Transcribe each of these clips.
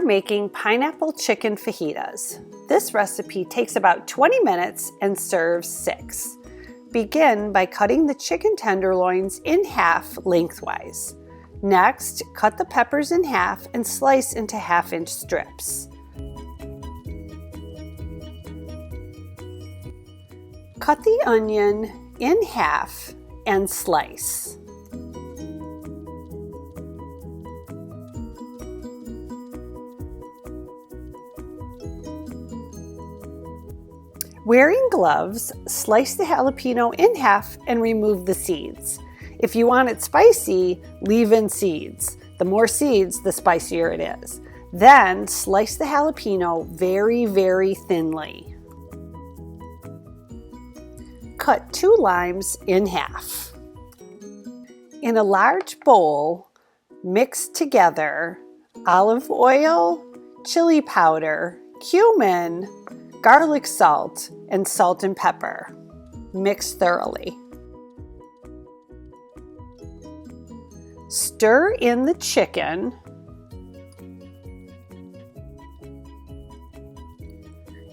are making pineapple chicken fajitas. This recipe takes about 20 minutes and serves 6. Begin by cutting the chicken tenderloins in half lengthwise. Next, cut the peppers in half and slice into half-inch strips. Cut the onion in half and slice. Wearing gloves, slice the jalapeno in half and remove the seeds. If you want it spicy, leave in seeds. The more seeds, the spicier it is. Then slice the jalapeno very, very thinly. Cut 2 limes in half. In a large bowl, mix together olive oil, chili powder, cumin, garlic salt, and salt and pepper. Mix thoroughly. Stir in the chicken.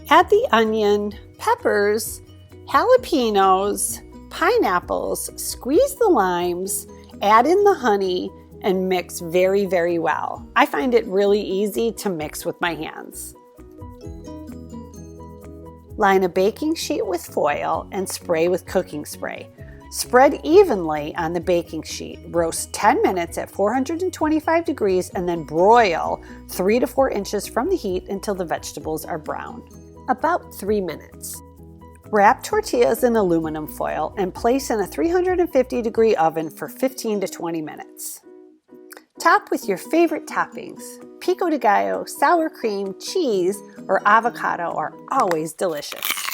Add the onion, peppers, jalapenos, pineapples, squeeze the limes, add in the honey, and mix very, very well. I find it really easy to mix with my hands. Line a baking sheet with foil and spray with cooking spray. Spread evenly on the baking sheet. Roast 10 minutes at 425 degrees and then broil 3 to 4 inches from the heat until the vegetables are brown. About 3 minutes. Wrap tortillas in aluminum foil and place in a 350-degree oven for 15 to 20 minutes. Top with your favorite toppings. Pico de gallo, sour cream, cheese, or avocado are always delicious.